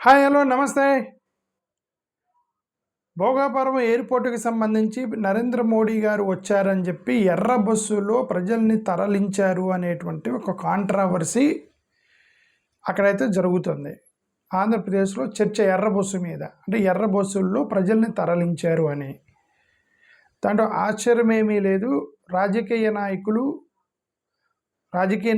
Hi hello నమస్తే. భోగాపురం ఎయిర్పోర్టుకి సంబంధించి నరేంద్ర మోడీ గారు వచ్చారని చెప్పి ఎర్ర బస్సులో ప్రజల్ని తరలించారు అనేటువంటి ఒక కాంట్రవర్సీ అక్కడైతే జరుగుతుంది. ఆంధ్రప్రదేశ్లో చర్చ ఎర్ర బస్సు మీద, అంటే ఎర్ర బస్సుల్లో ప్రజల్ని తరలించారు అని. దాంట్లో ఆశ్చర్యమేమీ లేదు. రాజకీయ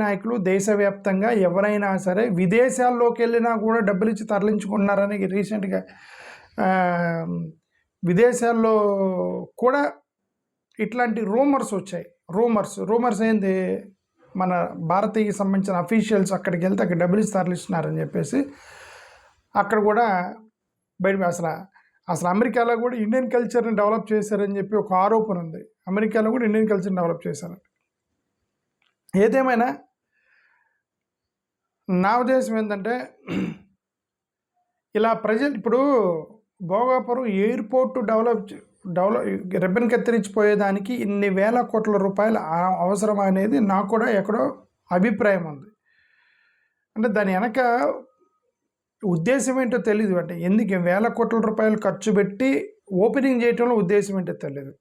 నాయకులు దేశవ్యాప్తంగా ఎవరైనా సరే విదేశాల్లోకి వెళ్ళినా కూడా డబ్బులు ఇచ్చి తరలించుకున్నారని రీసెంట్గా విదేశాల్లో కూడా ఇట్లాంటి రూమర్స్ వచ్చాయి. రూమర్స్ ఏంది, మన భారతీయ సంబంధించిన అఫీషియల్స్ అక్కడికి వెళ్తే అక్కడ డబ్బులు ఇచ్చి తరలిస్తున్నారని చెప్పేసి అక్కడ కూడా బయట అసలు అమెరికాలో కూడా ఇండియన్ కల్చర్ని డెవలప్ చేశారని చెప్పి ఒక ఆరోపణ ఉంది. అమెరికాలో కూడా ఇండియన్ కల్చర్ని డెవలప్ చేశారు. ఏదేమైనా నా ఉద్దేశం ఏంటంటే, ఇలా ప్రజలు ఇప్పుడు భోగాపురం ఎయిర్పోర్టు డెవలప్ రిబ్బన్ కత్తిరించిపోయేదానికి ఇన్ని వేల కోట్ల రూపాయలు అవసరం అనేది నాకు కూడా ఎక్కడో అభిప్రాయం ఉంది. అంటే దాని వెనక ఉద్దేశం ఏంటో తెలీదు. అంటే ఎందుకు వేల కోట్ల రూపాయలు ఖర్చు పెట్టి ఓపెనింగ్ చేయటంలో ఉద్దేశం ఏంటో తెలియదు.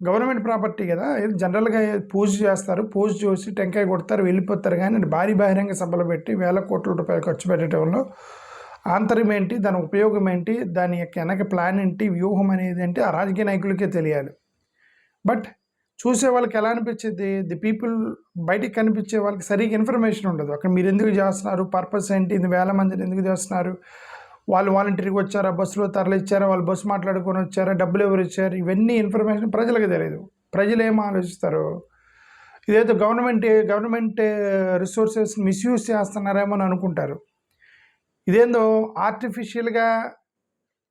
గవర్నమెంట్ ప్రాపర్టీ కదా, జనరల్గా పూజ చేస్తారు, పూజ చేసి టెంకాయ కొడతారు, వెళ్ళిపోతారు. కానీ భారీ బహిరంగ సభలు పెట్టి వేల కోట్ల రూపాయలు ఖర్చు పెట్టడంలో ఆంతర్యం ఏంటి, దాని ఉపయోగం ఏంటి, దాని యొక్క వెనక ప్లాన్ ఏంటి, వ్యూహం అనేది ఏంటి ఆ రాజకీయ నాయకులకే తెలియాలి. బట్ చూసే వాళ్ళకి ఎలా అనిపించింది, ది పీపుల్ బయటికి కనిపించే వాళ్ళకి సరిగ్గా ఇన్ఫర్మేషన్ ఉండదు. అక్కడ మీరు ఎందుకు చేస్తున్నారు, పర్పస్ ఏంటి, ఇన్ని వేల మందిని ఎందుకు చేస్తున్నారు, వాళ్ళు వాలంటీర్గా వచ్చారా, బస్సులో తరలిచ్చారా, వాళ్ళు బస్సు మాట్లాడుకొని వచ్చారా, డబ్బులు ఎవరు ఇచ్చారు, ఇవన్నీ ఇన్ఫర్మేషన్ ప్రజలకు తెలియదు. ప్రజలు ఏం ఆలోచిస్తారు, ఇదేదో గవర్నమెంట్ రిసోర్సెస్ మిస్యూజ్ చేస్తున్నారేమో అని అనుకుంటారు. ఇదేందో ఆర్టిఫిషియల్గా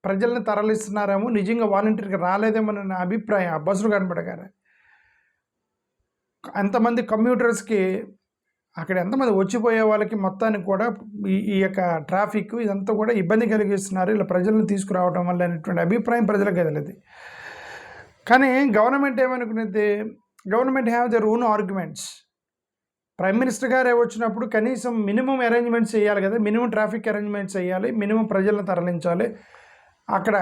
ప్రజల్ని తరలిస్తున్నారేమో, నిజంగా వాలంటీర్గా రాలేదేమో నా అభిప్రాయం. ఆ బస్సులు కనపడగానే ఎంతమంది కమ్యూటర్స్కి అక్కడ ఎంతమంది వచ్చిపోయే వాళ్ళకి మొత్తానికి కూడా ఈ యొక్క ట్రాఫిక్ ఇదంతా కూడా ఇబ్బంది కలిగిస్తున్నారు ఇలా ప్రజలను తీసుకురావడం వల్ల అనేటువంటి అభిప్రాయం ప్రజలకు కదలదు. కానీ గవర్నమెంట్ ఏమనుకునేది, government have their own arguments. Prime minister గారు వచ్చినప్పుడు కనీసం మినిమం అరేంజ్మెంట్స్ చేయాలి కదా, మినిమం ట్రాఫిక్ అరేంజ్మెంట్స్ చేయాలి, మినిమం ప్రజలను తరలించాలి, అక్కడ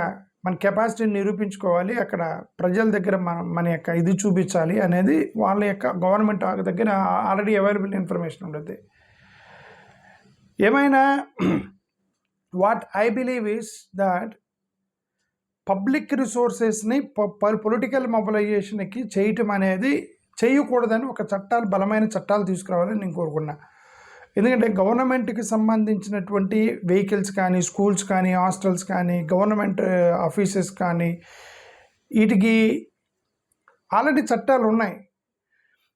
మన కెపాసిటీని నిరూపించుకోవాలి, అక్కడ ప్రజల దగ్గర మన యొక్క ఇది చూపించాలి అనేది వాళ్ళ యొక్క గవర్నమెంట్ దగ్గర ఆల్రెడీ అవైలబుల్ ఇన్ఫర్మేషన్ ఉంటుంది. ఏమైనా what I believe is that public రిసోర్సెస్ని పొలిటికల్ మొబిలైజేషన్కి చేయటం అనేది చేయకూడదని ఒక బలమైన చట్టాలు తీసుకురావాలని నేను కోరుకున్నా. ఎందుకంటే గవర్నమెంట్కి సంబంధించినటువంటి వెహికల్స్ కానీ, స్కూల్స్ కానీ, హాస్టల్స్ కానీ, గవర్నమెంట్ ఆఫీసెస్ కానీ వీటికి ఆల్రెడీ చట్టాలు ఉన్నాయి.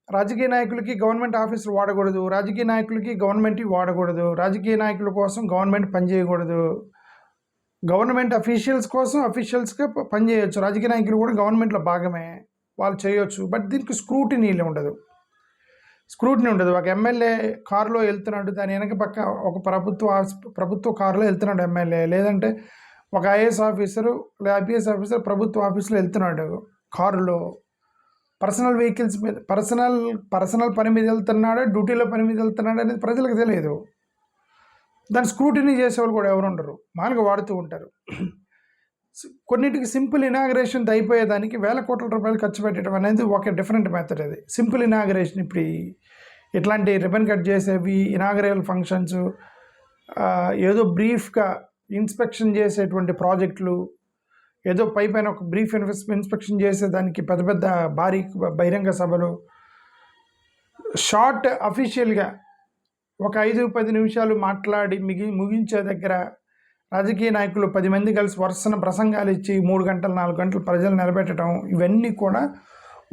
రాజకీయ నాయకులకి గవర్నమెంట్ ఆఫీసులు వాడకూడదు, రాజకీయ నాయకులకి గవర్నమెంట్ వాడకూడదు, రాజకీయ నాయకుల కోసం గవర్నమెంట్ పనిచేయకూడదు, గవర్నమెంట్ అఫీషియల్స్గా పనిచేయచ్చు, రాజకీయ నాయకులు కూడా గవర్నమెంట్లో భాగమే, వాళ్ళు చేయొచ్చు. బట్ దీనికి స్క్రూటినీ ఉండదు. ఒక ఎమ్మెల్యే కారులో వెళ్తున్నాడు, దాని వెనక పక్క ఒక ప్రభుత్వ కారులో వెళ్తున్నాడు ఎమ్మెల్యే, లేదంటే ఒక ఐఏఎస్ ఆఫీసరు లేదా ఐపీఎస్ ఆఫీసర్ ప్రభుత్వ ఆఫీసులో వెళ్తున్నాడు కారులో, పర్సనల్ వెహికల్స్ మీద పర్సనల్ పని మీద వెళ్తున్నాడా, డ్యూటీలో పని మీద వెళ్తున్నాడు అనేది ప్రజలకు తెలియదు. దాన్ని స్క్రూటినీ చేసేవాళ్ళు కూడా ఎవరు ఉండరు, మామూలుగా వాడుతూ ఉంటారు. కొన్నిటికి సింపుల్ ఇనాగరేషన్ అయిపోయేదానికి వేల కోట్ల రూపాయలు ఖర్చు పెట్టడం అనేది ఒక డిఫరెంట్ మెథడ్. అది సింపుల్ ఇనాగరేషన్. ఇప్పుడు ఇట్లాంటి రిబన్ కట్ చేసేవి ఇనాగరేల్ ఫంక్షన్స్, ఏదో బ్రీఫ్గా ఇన్స్పెక్షన్ చేసేటువంటి ప్రాజెక్టులు, ఏదో పైన ఒక బ్రీఫ్ ఇన్స్పెక్షన్ చేసేదానికి పెద్ద పెద్ద భారీ బహిరంగ సభలు, షార్ట్ అఫీషియల్గా ఒక 5-10 నిమిషాలు మాట్లాడి ముగించే దగ్గర రాజకీయ నాయకులు 10 మంది కలిసి వరుసన ప్రసంగాలు ఇచ్చి 3 గంటలు 4 గంటలు ప్రజలు నిలబెట్టడం, ఇవన్నీ కూడా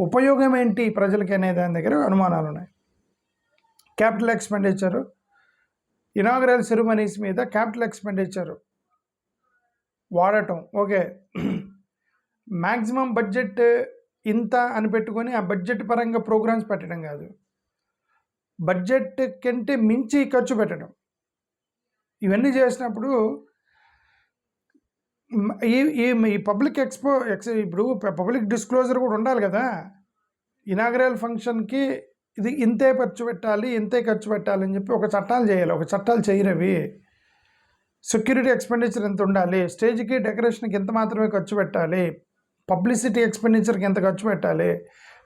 ఉపయోగం ఏంటి ప్రజలకి అనే దాని దగ్గర అనుమానాలు ఉన్నాయి. క్యాపిటల్ ఎక్స్పెండిచర్, ఇనాగరల్ సెరమనీస్ మీద క్యాపిటల్ ఎక్స్పెండిచర్ వాడటం, ఓకే, మ్యాక్సిమం బడ్జెట్ ఇంత అని పెట్టుకొని ఆ బడ్జెట్ పరంగా ప్రోగ్రామ్స్ పెట్టడం కాదు, బడ్జెట్ కంటే మించి ఖర్చు పెట్టడం. ఇవన్నీ చేసినప్పుడు ఈ పబ్లిక్ ఇప్పుడు పబ్లిక్ డిస్క్లోజర్ కూడా ఉండాలి కదా. ఇనాగరల్ ఫంక్షన్కి ఇది ఇంతే ఖర్చు పెట్టాలి అని చెప్పి ఒక చట్టాలు చేయాలి. ఒక చట్టాలు చేయరవి. సెక్యూరిటీ ఎక్స్పెండిచర్ ఎంత ఉండాలి, స్టేజ్కి డెకరేషన్కి ఎంత మాత్రమే ఖర్చు పెట్టాలి, పబ్లిసిటీ ఎక్స్పెండిచర్కి ఎంత ఖర్చు పెట్టాలి,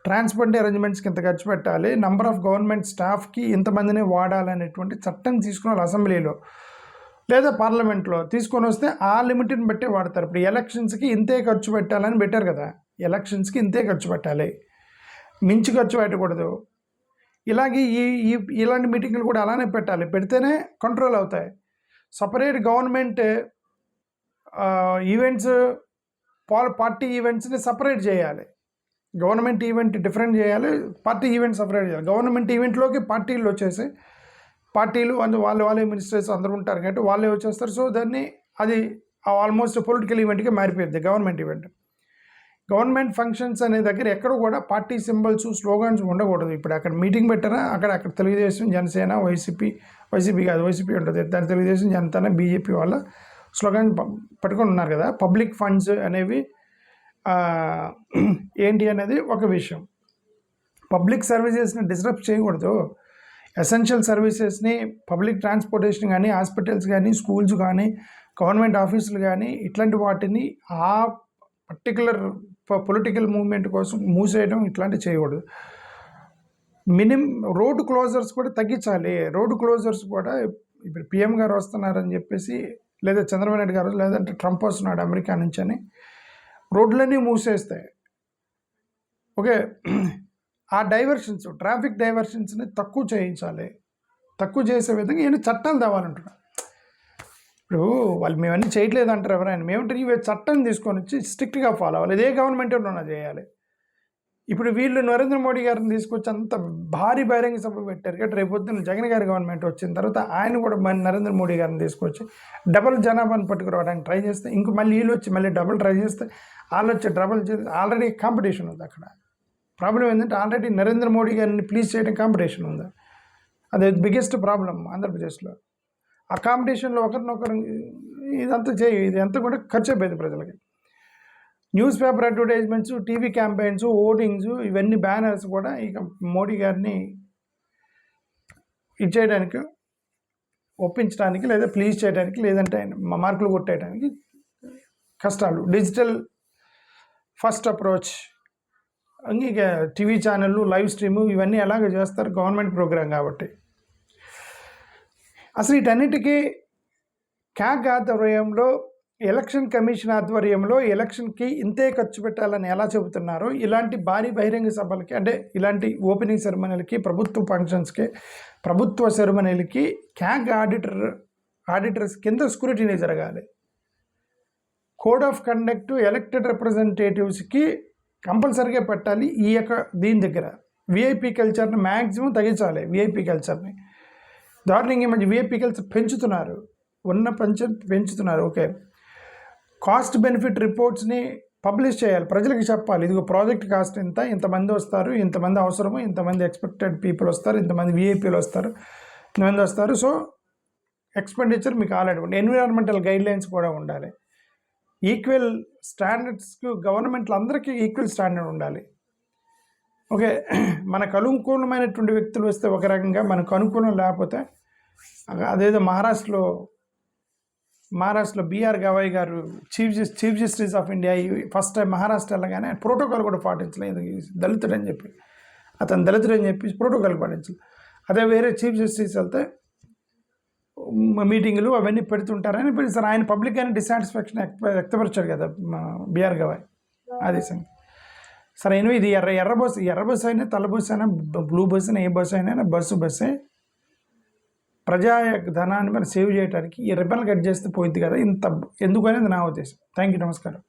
ట్రాన్స్పోర్ట్ అరేంజ్మెంట్స్కి ఎంత ఖర్చు పెట్టాలి, నంబర్ ఆఫ్ గవర్నమెంట్ స్టాఫ్కి ఇంతమందిని వాడాలనేటువంటి చట్టం తీసుకున్న అసెంబ్లీలో లేదా పార్లమెంట్లో తీసుకొని వస్తే ఆ లిమిట్ని బట్టి వాడతారు. ఇప్పుడు ఎలక్షన్స్కి ఇంతే ఖర్చు పెట్టాలని పెట్టారు కదా, ఎలక్షన్స్కి ఇంతే ఖర్చు పెట్టాలి, మించి ఖర్చు పెట్టకూడదు. ఇలాగే ఇలాంటి మీటింగ్లు కూడా అలానే పెట్టాలి, పెడితేనే కంట్రోల్ అవుతాయి. సపరేట్ గవర్నమెంట్ ఈవెంట్స్ పార్టీ ఈవెంట్స్ని సపరేట్ చేయాలి. గవర్నమెంట్ ఈవెంట్ డిఫరెంట్ చేయాలి, పార్టీ ఈవెంట్ సపరేట్ చేయాలి. గవర్నమెంట్ ఈవెంట్లోకి పార్టీలు వచ్చేసి పార్టీలు వాళ్ళే మినిస్టర్స్ అందరూ ఉంటారు కాబట్టి వాళ్ళే వచ్చేస్తారు. సో దాన్ని అది ఆల్మోస్ట్ పొలిటికల్ ఈవెంట్కి మారిపోయింది గవర్నమెంట్ ఈవెంట్. గవర్నమెంట్ ఫంక్షన్స్ అనే దగ్గర ఎక్కడ కూడా పార్టీ సింబల్స్ స్లోగన్స్ ఉండకూడదు. ఇప్పుడు అక్కడ మీటింగ్ పెట్టారా, అక్కడ తెలుగుదేశం, జనసేన, వైసీపీ కాదు, వైసీపీ ఉంటుంది, దాని తెలుగుదేశం, జనసేన, బీజేపీ వాళ్ళ స్లోగన్ పట్టుకొని ఉన్నారు కదా. పబ్లిక్ ఫండ్స్ అనేవి ఏంటి అనేది ఒక విషయం. పబ్లిక్ సర్వీసెస్ని డిస్టర్బ్ చేయకూడదు. ఎసెన్షియల్ సర్వీసెస్ని, పబ్లిక్ ట్రాన్స్పోర్టేషన్ కానీ, హాస్పిటల్స్ కానీ, స్కూల్స్ కానీ, గవర్నమెంట్ ఆఫీసులు కానీ, ఇట్లాంటి వాటిని ఆ పర్టికులర్ పొలిటికల్ మూవ్మెంట్ కోసం మూసేయడం ఇట్లాంటివి చేయకూడదు. రోడ్డు క్లోజర్స్ కూడా తగ్గించాలి. రోడ్డు క్లోజర్స్ కూడా ఇప్పుడు పిఎం గారు వస్తున్నారని చెప్పేసి, లేదా చంద్రబాబు నాయుడు గారు, లేదంటే ట్రంప్ వస్తున్నాడు అమెరికా నుంచి అని రోడ్లన్నీ మూసేస్తాయి. ఓకే, ఆ డైవర్షన్స్, ట్రాఫిక్ డైవర్షన్స్ని తక్కువ చేయించాలి. తక్కువ చేసే విధంగా ఏమైనా చట్టాలు తేవాలంటున్నారు. ఇప్పుడు వాళ్ళు మేమన్నీ చేయట్లేదు అంటారు ఎవరైనా. మేమంటే ఇవి చట్టం తీసుకొని వచ్చి స్ట్రిక్ట్గా ఫాలో అవ్వాలి. ఇదే గవర్నమెంట్లోనే చేయాలి. ఇప్పుడు వీళ్ళు నరేంద్ర మోడీ గారిని తీసుకొచ్చి అంత భారీ బహిరంగ సభ పెట్టారు కాబట్టి రేపు పొద్దున్న జగన్ గారి గవర్నమెంట్ వచ్చిన తర్వాత ఆయన కూడా నరేంద్ర మోడీ గారిని తీసుకొచ్చి డబుల్ జనాభాను పట్టుకురావడానికి ట్రై చేస్తే, ఇంక మళ్ళీ వీళ్ళు వచ్చి మళ్ళీ డబుల్ ట్రై చేస్తే, వాళ్ళు వచ్చి డబుల్ చేస్తే ఆల్రెడీ కాంపిటీషన్ ఉంది అక్కడ. ప్రాబ్లం ఏంటంటే ఆల్రెడీ నరేంద్ర మోడీ గారిని ప్లీజ్ చేయడం కాంపిటీషన్ ఉంది. అది బిగ్గెస్ట్ ప్రాబ్లం ఆంధ్రప్రదేశ్లో. ఆ కాంపిటీషన్లో ఒకరినొకరు ఇదంతా కూడా ఖర్చు అయిపోయింది ప్రజలకి. News paper advertisements, TV campaigns, votings, ఇవన్నీ బ్యానర్స్ కూడా ఇక మోడీ గారిని ఇచ్చేయడానికి, ఒప్పించడానికి, లేదా ప్లీజ్ చేయడానికి, లేదంటే మార్కులు కొట్టేయడానికి కష్టాలు. డిజిటల్ ఫస్ట్ అప్రోచ్, ఇక టీవీ ఛానళ్ళు, లైవ్ స్ట్రీము, ఇవన్నీ ఎలాగ చేస్తారు, గవర్నమెంట్ ప్రోగ్రాం కాబట్టి. అసలు వీటన్నిటికీ క్యాగ్ ఆధ్వర్యంలో, ఎలక్షన్ కమిషన్ ఆధ్వర్యంలో ఎలక్షన్కి ఇంతే ఖర్చు పెట్టాలని ఎలా చెబుతున్నారో, ఇలాంటి భారీ బహిరంగ సభలకి, అంటే ఇలాంటి ఓపెనింగ్ సెరమనీలకి, ప్రభుత్వ ఫంక్షన్స్కి, ప్రభుత్వ సెరమనీలకి క్యాగ్ ఆడిటర్స్ కింద స్క్రూటినీ జరగాలి. కోడ్ ఆఫ్ కండక్ట్ ఎలక్టెడ్ రిప్రజెంటేటివ్స్కి కంపల్సరీగా పెట్టాలి. ఈ యొక్క దీని దగ్గర విఐపి కల్చర్ని మ్యాక్సిమం తగ్గించాలి. విఐపి కల్చర్ని దారుణంగా మంచి విఐపి కల్చర్ పెంచుతున్నారు, పెంచుతున్నారు. ఓకే, కాస్ట్ బెనిఫిట్ రిపోర్ట్స్ని పబ్లిష్ చేయాలి, ప్రజలకు చెప్పాలి. ఇదిగో ప్రాజెక్ట్ కాస్ట్ ఇంత, ఇంతమంది వస్తారు, ఇంతమంది అవసరము, ఇంతమంది ఎక్స్పెక్టెడ్ పీపుల్ వస్తారు, ఇంతమంది విఐపీలు వస్తారు, ఇంతమంది వస్తారు. సో ఎక్స్పెండిచర్ మీకు ఆల్రెడీ ఉండాలి. ఎన్విరాన్మెంటల్ గైడ్లైన్స్ కూడా ఉండాలి. ఈక్వల్ స్టాండర్డ్స్కు గవర్నమెంట్లు అందరికీ ఈక్వల్ స్టాండర్డ్ ఉండాలి. ఓకే, మనకు అనుకూలమైనటువంటి వ్యక్తులు వస్తే ఒక రకంగా, మనకు అనుకూలం లేకపోతే అదేదో మహారాష్ట్రలో బిఆర్ గవాయ్ గారు chief justice of India first time Maharashtra వెళ్ళగానే ప్రోటోకాల్ కూడా పాటించలేదు. దళితుడని చెప్పి, అతను దళితుడని చెప్పి ప్రోటోకాల్ పాటించలేదు. అదే వేరే చీఫ్ జస్టిస్ వెళ్తే మీటింగులు అవన్నీ పెడుతుంటారని సార్ ఆయన పబ్లిక్ అయినా డిసాటిస్ఫాక్షన్ వ్యక్తపరిచారు కదా బిఆర్ గవాయ్. అది సంగతి. సరే, ఇది ఎర్ర బస్సు అయినా, తెల్ల బస్సు అయినా, బ్లూ బస్సు అయినా, ఏ బస్సు అయినా బస్సే. ప్రజా ధనాన్ని మనం సేవ్ చేయడానికి ఈ రిబ్బన్ కట్ చేస్తే పోయింది కదా, ఇంత ఎందుకు అనేది నా ఉద్దేశం. థ్యాంక్ యూ, నమస్కారం.